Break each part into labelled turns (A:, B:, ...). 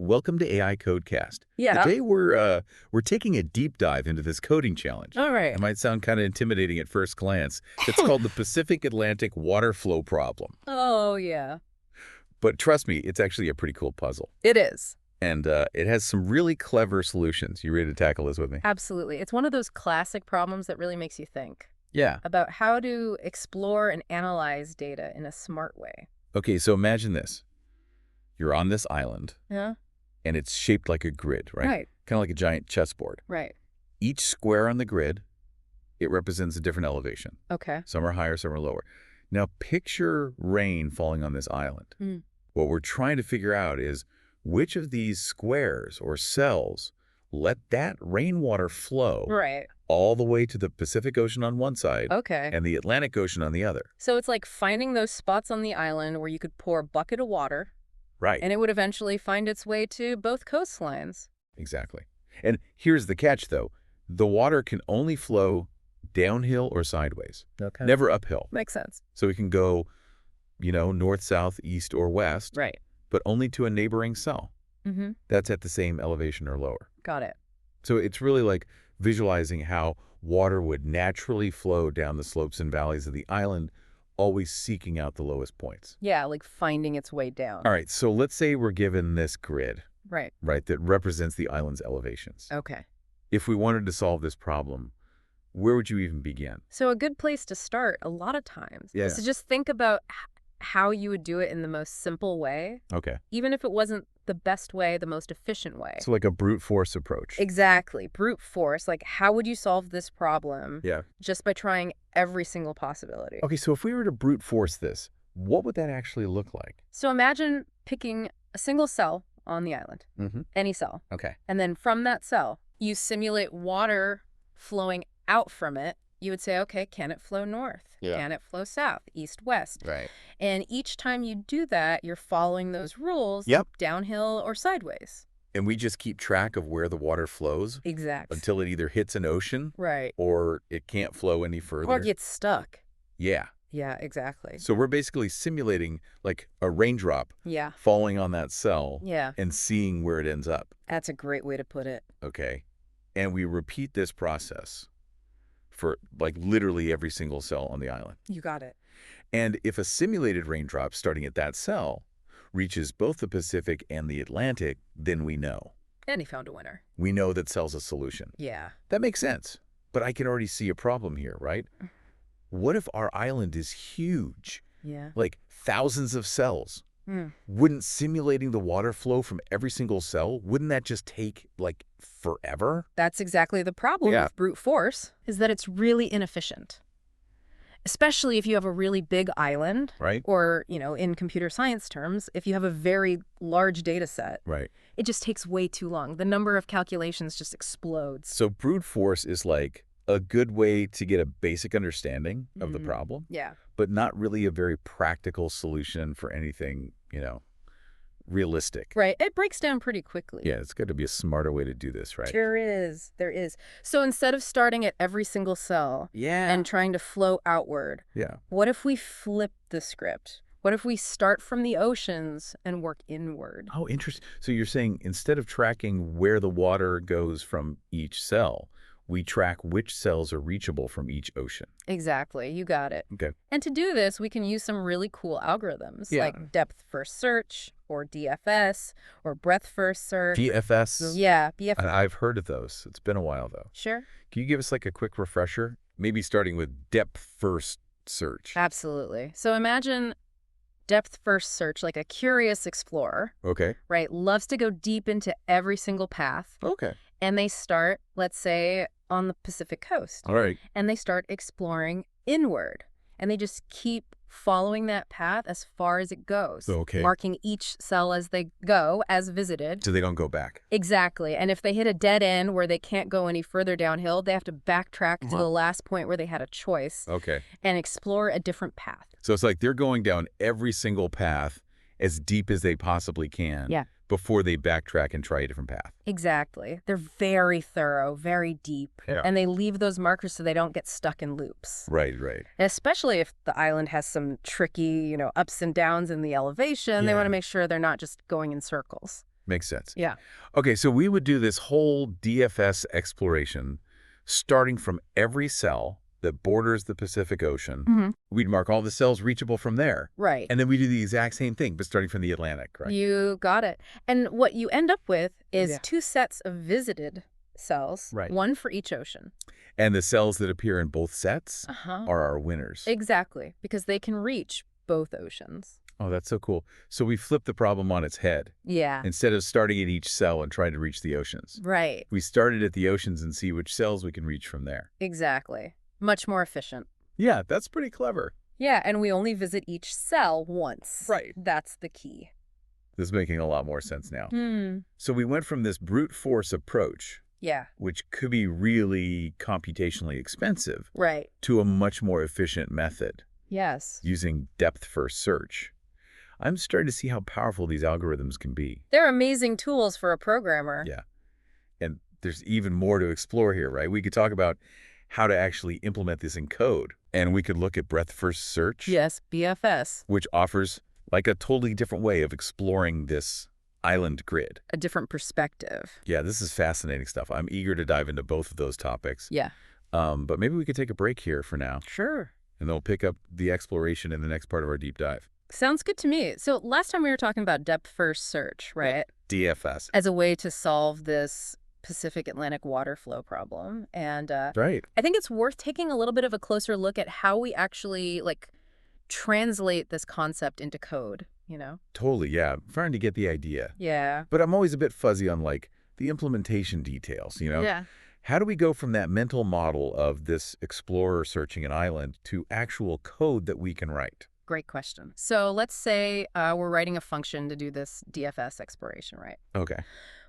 A: welcome to AI.Code.Cast.
B: Yeah.
A: Today we're taking a deep dive into this coding challenge.
B: All right.
A: It might sound kind of intimidating at first glance. It's called the Pacific Atlantic Water Flow Problem.
B: Oh, yeah.
A: But trust me, it's actually a pretty cool puzzle.
B: It is.
A: And it has some really clever solutions. You ready to tackle this with me?
B: Absolutely. It's one of those classic problems that really makes you think
A: Yeah.
B: about how to explore and analyze data in a smart way.
A: Okay, so imagine this. You're on this island,
B: Yeah.
A: and it's shaped like a grid, right?
B: Right.
A: Kind of like a giant chessboard.
B: Right.
A: Each square on the grid, it represents a different elevation.
B: Okay.
A: Some are higher, some are lower. Now picture rain falling on this island.
B: Mm.
A: What we're trying to figure out is which of these squares or cells let that rainwater flow
B: Right.
A: all the way to the Pacific Ocean on one side
B: Okay.
A: and the Atlantic Ocean on the other.
B: So it's like finding those spots on the island where you could pour a bucket of water
A: Right.
B: and it would eventually find its way to both coastlines.
A: Exactly. And here's the catch, though. The water can only flow downhill or sideways,
B: Okay.
A: never uphill.
B: Makes sense.
A: So it can go, north, south, east, or west,
B: Right.
A: but only to a neighboring cell.
B: Mm-hmm.
A: That's at the same elevation or lower.
B: Got it.
A: So it's really like visualizing how water would naturally flow down the slopes and valleys of the island, always seeking out the lowest points.
B: Yeah, like finding its way down.
A: All right, so let's say we're given this grid,
B: Right.
A: right, that represents the island's elevations.
B: Okay.
A: If we wanted to solve this problem, where would you even begin?
B: So a good place to start a lot of times is
A: Yeah.
B: to just think about how you would do it in the most simple way,
A: Okay.
B: even if it wasn't the best way, the most efficient way.
A: So like a brute force approach.
B: Exactly. Brute force. Like, how would you solve this problem
A: Yeah.
B: just by trying every single possibility?
A: Okay, so if we were to brute force this, what would that actually look like?
B: So imagine picking a single cell on the island,
A: Mm-hmm.
B: any cell,
A: Okay.
B: and then from that cell, you simulate water flowing out from it. You would say, okay, can it flow north?
A: Yeah.
B: Can it flow south, east, west?
A: Right.
B: And each time you do that, you're following those rules
A: Yep.
B: downhill or sideways.
A: And we just keep track of where the water flows
B: Exactly.
A: until it either hits an ocean
B: Right.
A: or it can't flow any further.
B: Or gets stuck.
A: Yeah.
B: Yeah, exactly.
A: So we're basically simulating like a raindrop
B: Yeah.
A: falling on that cell
B: Yeah.
A: and seeing where it ends up.
B: That's a great way to put it.
A: Okay. And we repeat this process for like literally every single cell on the island.
B: You got it.
A: And if a simulated raindrop starting at that cell reaches both the Pacific and the Atlantic, then we know.
B: And he found a winner.
A: We know that cell's a solution.
B: Yeah.
A: That makes sense. But I can already see a problem here, right? What if our island is huge,
B: Yeah.
A: like thousands of cells?
B: Mm.
A: Wouldn't simulating the water flow from every single cell, wouldn't that just take like forever?
B: That's exactly the problem
A: Yeah.
B: with brute force, is that it's really inefficient. Especially if you have a really big island,
A: Right?
B: or, in computer science terms, if you have a very large data set,
A: Right.
B: it just takes way too long. The number of calculations just explodes.
A: So brute force is like a good way to get a basic understanding of the
B: Mhm.
A: problem,
B: Yeah.
A: but not really a very practical solution for anything, realistic.
B: Right. It breaks down pretty quickly.
A: Yeah, it's got to be a smarter way to do this, right?
B: There is. There is. So instead of starting at every single cell
A: Yeah.
B: and trying to flow outward,
A: Yeah.
B: what if we flip the script? What if we start from the oceans and work inward?
A: Oh, interesting. So you're saying instead of tracking where the water goes from each cell, we track which cells are reachable from each ocean.
B: Exactly. You got it.
A: Okay.
B: And to do this, we can use some really cool algorithms
A: Yeah.
B: like depth first search or DFS or breadth first search.
A: DFS.
B: Yeah, BFS.
A: I've heard of those. It's been a while, though.
B: Sure.
A: Can you give us like a quick refresher? Maybe starting with depth first search.
B: Absolutely. So imagine depth first search, like a curious explorer,
A: Okay.
B: right? Loves to go deep into every single path.
A: Okay.
B: And they start, let's say, on the Pacific coast.
A: All right.
B: And they start exploring inward. And they just keep following that path as far as it goes.
A: Okay.
B: Marking each cell as they go, as visited.
A: So they don't go back.
B: Exactly. And if they hit a dead end where they can't go any further downhill, they have to backtrack to the last point where they had a choice
A: Okay.
B: and explore a different path.
A: So it's like they're going down every single path as deep as they possibly can.
B: Yeah.
A: Before they backtrack and try a different path.
B: Exactly. They're very thorough, very deep,
A: Yeah.
B: and they leave those markers so they don't get stuck in loops.
A: Right, right.
B: Especially if the island has some tricky, ups and downs in the elevation, they
A: Yeah.
B: want to make sure they're not just going in circles.
A: Makes sense.
B: Yeah.
A: Okay, so we would do this whole DFS exploration starting from every cell that borders the Pacific Ocean.
B: Hmm.
A: We'd mark all the cells reachable from there.
B: Right.
A: And then we do the exact same thing, but starting from the Atlantic, right?
B: You got it. And what you end up with is
A: Yeah.
B: 2 sets of visited cells,
A: Right.
B: one for each ocean.
A: And the cells that appear in both sets
B: Uh-huh.
A: are our winners.
B: Exactly, because they can reach both oceans.
A: Oh, that's so cool. So we flip the problem on its head.
B: Yeah.
A: Instead of starting at each cell and trying to reach the oceans,
B: Right.
A: we started at the oceans and see which cells we can reach from there.
B: Exactly. Much more efficient.
A: Yeah, that's pretty clever.
B: Yeah, and we only visit each cell once.
A: Right.
B: That's the key.
A: This is making a lot more sense now.
B: Hmm.
A: So we went from this brute force approach,
B: Yeah.
A: which could be really computationally expensive,
B: Right.
A: to a much more efficient method
B: Yes.
A: using depth-first search. I'm starting to see how powerful these algorithms can be.
B: They're amazing tools for a programmer.
A: Yeah. And there's even more to explore here, right? We could talk about how to actually implement this in code. And we could look at breadth-first search,
B: Yes, BFS.
A: which offers like a totally different way of exploring this island grid.
B: A different perspective.
A: Yeah, this is fascinating stuff. I'm eager to dive into both of those topics.
B: Yeah.
A: But maybe we could take a break here for now,
B: Sure.
A: and then we'll pick up the exploration in the next part of our deep dive.
B: Sounds good to me. So last time we were talking about depth-first search, right?
A: DFS.
B: As a way to solve this Pacific Atlantic water flow problem. And
A: Right.
B: I think it's worth taking a little bit of a closer look at how we actually, translate this concept into code, you know?
A: Totally, yeah. I'm starting to get the idea.
B: Yeah.
A: But I'm always a bit fuzzy on, the implementation details,
B: Yeah.
A: How do we go from that mental model of this explorer searching an island to actual code that we can write?
B: Great question. So let's say we're writing a function to do this DFS exploration, right?
A: Okay.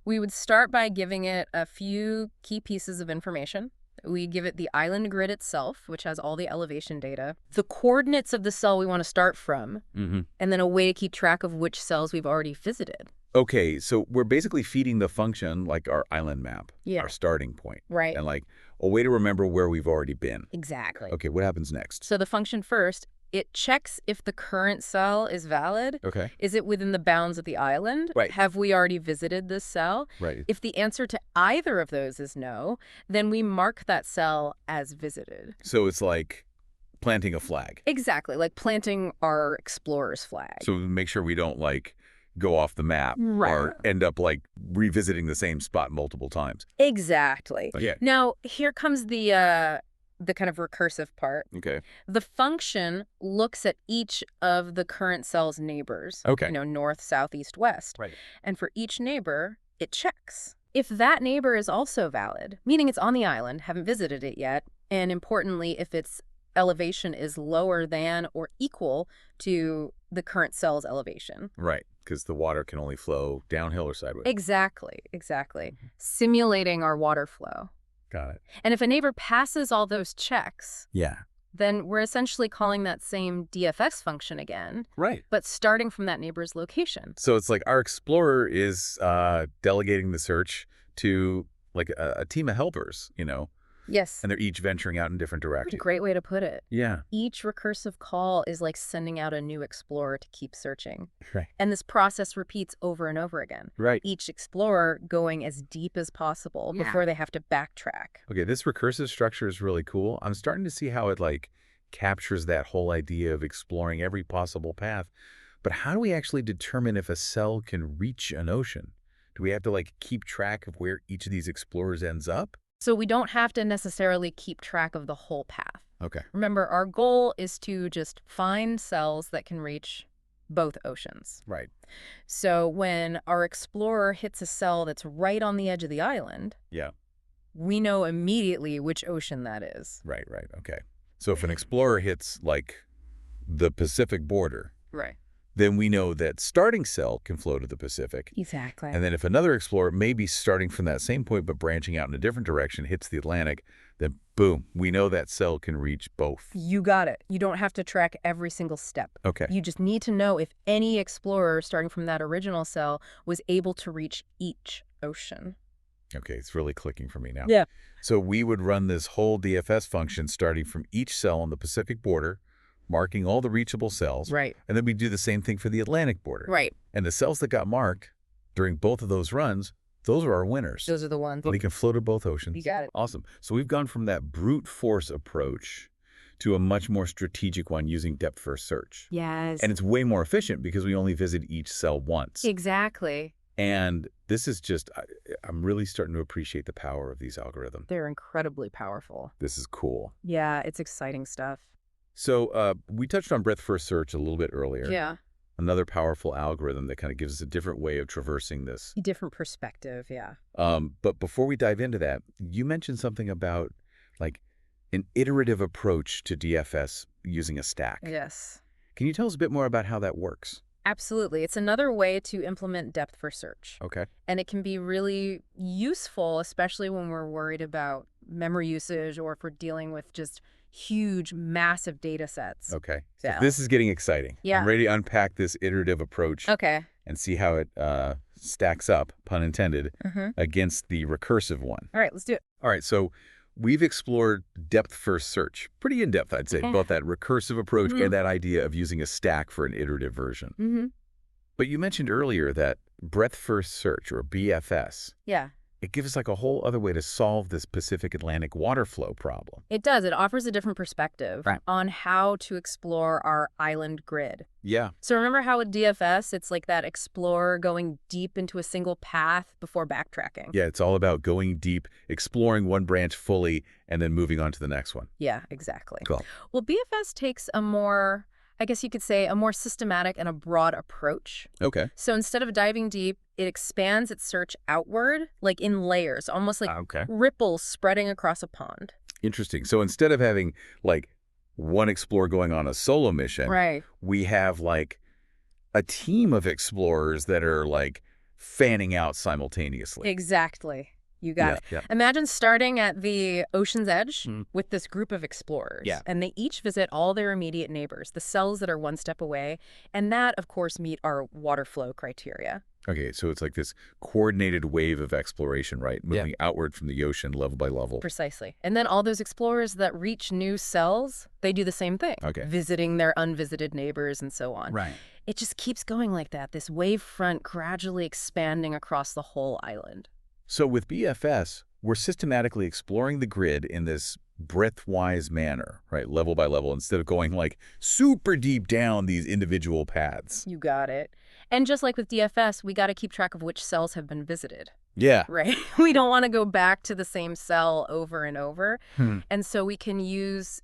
B: We would start by giving it a few key pieces of information. We give it the island grid itself, which has all the elevation data, the coordinates of the cell we want to start from,
A: Mm-hmm.
B: and then a way to keep track of which cells we've already visited.
A: Okay, so we're basically feeding the function like our island map,
B: Yeah.
A: our starting point,
B: Right.
A: and a way to remember where we've already been.
B: Exactly.
A: Okay, what happens next?
B: So the function first, it checks if the current cell is valid.
A: Okay,
B: Is it within the bounds of the island?
A: Right.
B: Have we already visited this cell?
A: right.
B: If the answer to either of those is no, then we mark that cell as visited.
A: So it's like planting a flag.
B: Exactly, like planting our explorer's flag.
A: So we make sure we don't go off the map
B: Right.
A: or end up revisiting the same spot multiple times.
B: Exactly.
A: Yeah.
B: Now, here comes the kind of recursive part.
A: Okay.
B: The function looks at each of the current cell's neighbors.
A: Okay.
B: North, south, east, west.
A: Right.
B: And for each neighbor, it checks. If that neighbor is also valid, meaning it's on the island, haven't visited it yet, and importantly, if its elevation is lower than or equal to the current cell's elevation.
A: Right, because the water can only flow downhill or sideways.
B: Exactly. Simulating our water flow.
A: Got it.
B: And if a neighbor passes all those checks,
A: Yeah.
B: then we're essentially calling that same DFS function again,
A: Right.
B: but starting from that neighbor's location.
A: So it's like our explorer is delegating the search to a team of helpers,
B: Yes.
A: and they're each venturing out in different directions.
B: Great way to put it.
A: Yeah.
B: Each recursive call is like sending out a new explorer to keep searching.
A: Right.
B: And this process repeats over and over again.
A: Right.
B: Each explorer going as deep as possible before they have to backtrack.
A: Okay, this recursive structure is really cool. I'm starting to see how it captures that whole idea of exploring every possible path. But how do we actually determine if a cell can reach an ocean? Do we have to keep track of where each of these explorers ends up?
B: So we don't have to necessarily keep track of the whole path.
A: Okay.
B: Remember, our goal is to just find cells that can reach both oceans.
A: Right.
B: So when our explorer hits a cell that's right on the edge of the island,
A: Yeah.
B: we know immediately which ocean that is.
A: Right. Okay. So if an explorer hits the Pacific border,
B: Right.
A: then we know that starting cell can flow to the Pacific.
B: Exactly.
A: And then if another explorer, maybe starting from that same point but branching out in a different direction, hits the Atlantic, then boom, we know that cell can reach both.
B: You got it. You don't have to track every single step.
A: Okay.
B: You just need to know if any explorer starting from that original cell was able to reach each ocean.
A: Okay, it's really clicking for me now.
B: Yeah.
A: So we would run this whole DFS function starting from each cell on the Pacific border, marking all the reachable cells.
B: Right.
A: And then we do the same thing for the Atlantic border.
B: Right.
A: And the cells that got marked, during both of those runs, those are our winners.
B: Those are the ones.
A: We can float at both
B: You
A: oceans.
B: got it.
A: Awesome. So we've gone from that brute force approach to a much more strategic one using depth-first search.
B: Yes.
A: And it's way more efficient because we only visit each cell once.
B: Exactly.
A: And this is just, I'm really starting to appreciate the power of these algorithms.
B: They're incredibly powerful.
A: This is cool.
B: Yeah, it's exciting stuff.
A: So we touched on breadth-first search a little bit earlier.
B: Yeah.
A: Another powerful algorithm that kind of gives us a different way of traversing this.
B: Different perspective, yeah.
A: But before we dive into that, you mentioned something about like an iterative approach to DFS using a stack.
B: Yes.
A: Can you tell us a bit more about how that works?
B: Absolutely. It's another way to implement depth-first search.
A: Okay.
B: And it can be really useful, especially when we're worried about memory usage or if we're dealing with just huge, massive data sets.
A: Okay. So
B: Yeah.
A: this is getting exciting.
B: Yeah.
A: I'm ready to unpack this iterative approach
B: Okay.
A: and see how it stacks up, pun intended, against the recursive one.
B: All right, let's do it.
A: All right. So we've explored depth-first search. Pretty in-depth, I'd say, both that recursive approach and that idea of using a stack for an iterative version. But you mentioned earlier that breadth-first search, or BFS,
B: Yeah.
A: it gives us like a whole other way to solve this Pacific Atlantic water flow problem.
B: It does. It offers a different perspective on how to explore our island grid.
A: Yeah.
B: So remember how with DFS, it's like that explorer going deep into a single path before backtracking?
A: Yeah, it's all about going deep, exploring one branch fully, and then moving on to the next one.
B: Yeah, exactly.
A: Cool.
B: Well, BFS takes a more, I guess you could say, a more systematic and a broad approach.
A: Okay.
B: So instead of diving deep, it expands its search outward, like in layers, almost like ripples spreading across a pond.
A: Interesting. So instead of having like one explorer going on a solo mission, we have like a team of explorers that are like fanning out simultaneously.
B: Exactly. You got it.
A: Yeah.
B: Imagine starting at the ocean's edge with this group of explorers.
A: Yeah.
B: And they each visit all their immediate neighbors, the cells that are one step away. And that, of course, meet our water flow criteria.
A: Okay, so it's like this coordinated wave of exploration, right? Moving outward from the ocean level by level.
B: Precisely. And then all those explorers that reach new cells, they do the same thing.
A: Okay.
B: Visiting their unvisited neighbors and so on.
A: Right.
B: It just keeps going like that, this wave front gradually expanding across the whole island.
A: So with BFS, we're systematically exploring the grid in this breadth-wise manner, right? Level by level, instead of going like super deep down these individual paths.
B: You got it. And just like with DFS, we got to keep track of which cells have been visited.
A: Yeah.
B: Right? We don't want to go back to the same cell over and over. And so we can use,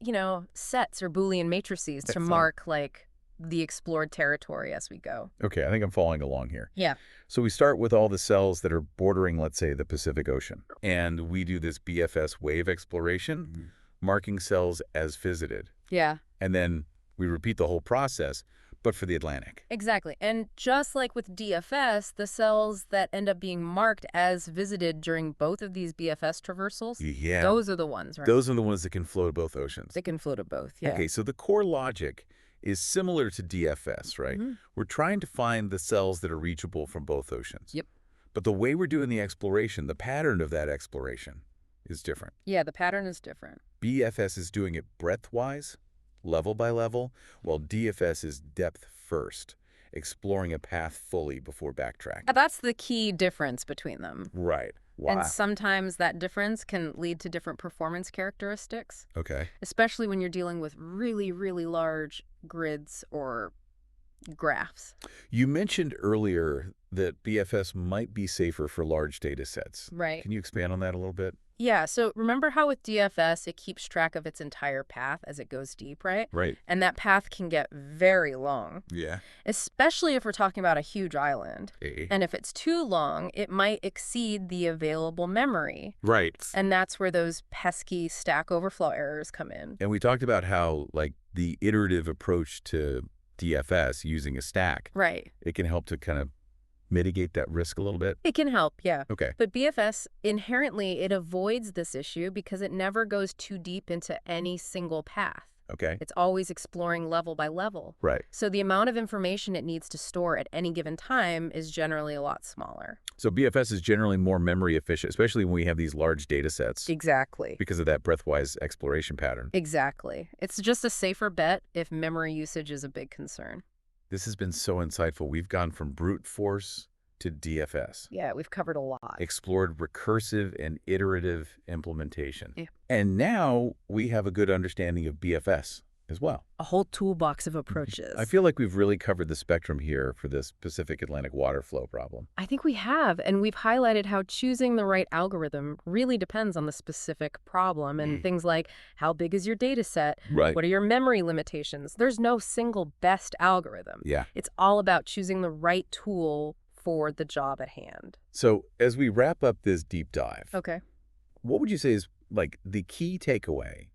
B: sets or Boolean matrices to mark like the explored territory as we go.
A: Okay, I think I'm following along here.
B: Yeah.
A: So we start with all the cells that are bordering, let's say, the Pacific Ocean. And we do this BFS wave exploration, marking cells as visited.
B: Yeah.
A: And then we repeat the whole process, but for the Atlantic.
B: Exactly. And just like with DFS, the cells that end up being marked as visited during both of these BFS traversals, those are the ones, right?
A: Those are the ones that can flow to both oceans.
B: They can flow to both, yeah.
A: Okay, so the core logic is similar to DFS, right? We're trying to find the cells that are reachable from both oceans.
B: Yep.
A: But the way we're doing the exploration, the pattern of that exploration is different.
B: Yeah, the pattern is different.
A: BFS is doing it breadth-wise, level by level, while DFS is depth first, exploring a path fully before backtracking.
B: That's the key difference between them.
A: Right. Wow.
B: And sometimes that difference can lead to different performance characteristics.
A: Okay.
B: Especially when you're dealing with really, really large grids or graphs.
A: You mentioned earlier that BFS might be safer for large data sets.
B: Right.
A: Can you expand on that a little bit?
B: Yeah, so remember how with DFS, it keeps track of its entire path as it goes deep, right?
A: Right.
B: And that path can get very long.
A: Yeah.
B: Especially if we're talking about a huge island.
A: Hey.
B: And if it's too long, it might exceed the available memory.
A: Right.
B: And that's where those pesky Stack Overflow errors come in.
A: And we talked about how, like, the iterative approach to DFS using a stack,
B: right,
A: it can help to kind of mitigate that risk a little bit?
B: It can help, yeah.
A: Okay.
B: But BFS, inherently, it avoids this issue because it never goes too deep into any single path.
A: Okay.
B: It's always exploring level by level.
A: Right.
B: So the amount of information it needs to store at any given time is generally a lot smaller.
A: So BFS is generally more memory efficient, especially when we have these large data sets.
B: Exactly.
A: Because of that breadth-wise exploration pattern.
B: Exactly. It's just a safer bet if memory usage is a big concern.
A: This has been so insightful. We've gone from brute force to DFS,
B: Yeah, we've covered a lot.
A: explored recursive and iterative implementation.
B: Yeah.
A: And now we have a good understanding of BFS as well.
B: A whole toolbox of
A: I
B: approaches.
A: feel like we've really covered the spectrum here for this Pacific Atlantic water flow problem.
B: I think we have, and we've highlighted how choosing the right algorithm really depends on the specific problem and things like how big is your data set?
A: Right.
B: What are your memory limitations? There's no single best algorithm.
A: Yeah.
B: It's all about choosing the right tool for the job at hand.
A: So as we wrap up this deep dive,
B: Okay.
A: what would you say is like the key takeaway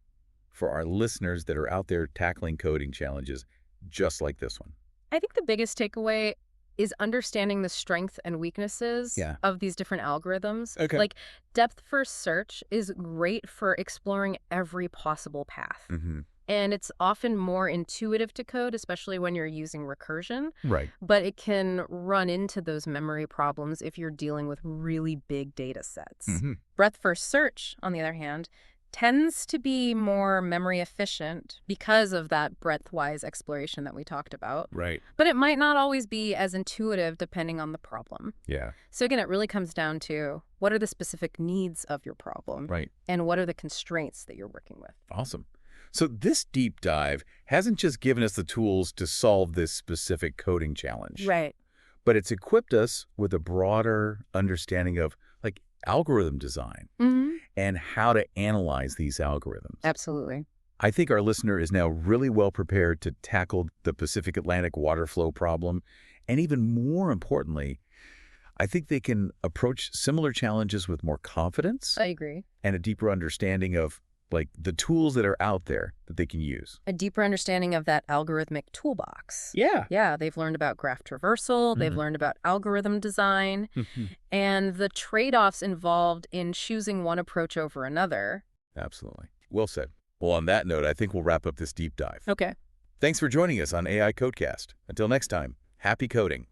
A: for our listeners that are out there tackling coding challenges just like this one?
B: I think the biggest takeaway is understanding the strengths and weaknesses
A: Yeah.
B: of these different algorithms.
A: Okay.
B: Like, depth-first search is great for exploring every possible path.
A: Mm-hmm.
B: And it's often more intuitive to code, especially when you're using recursion,
A: Right.
B: but it can run into those memory problems if you're dealing with really big data sets.
A: Mm-hmm.
B: Breadth-first search, on the other hand, tends to be more memory efficient because of that breadth-wise exploration that we talked about.
A: Right.
B: But it might not always be as intuitive depending on the problem.
A: Yeah.
B: So again, it really comes down to what are the specific needs of your problem
A: Right.
B: and what are the constraints that you're working with.
A: Awesome. So this deep dive hasn't just given us the tools to solve this specific coding challenge,
B: Right.
A: but it's equipped us with a broader understanding of like algorithm design
B: Mm-hmm.
A: and how to analyze these algorithms.
B: Absolutely.
A: I think our listener is now really well prepared to tackle the Pacific Atlantic water flow problem. And even more importantly, I think they can approach similar challenges with more confidence
B: I agree.
A: and a deeper understanding of like the tools that are out there that they can use.
B: A deeper understanding of that algorithmic toolbox.
A: Yeah.
B: Yeah, they've learned about graph traversal, they've
A: Mhm.
B: learned about algorithm design, and the trade-offs involved in choosing one approach over another.
A: Absolutely. Well said. Well, on that note, I think we'll wrap up this deep dive.
B: Okay.
A: Thanks for joining us on AI.Code.Cast. Until next time, happy coding.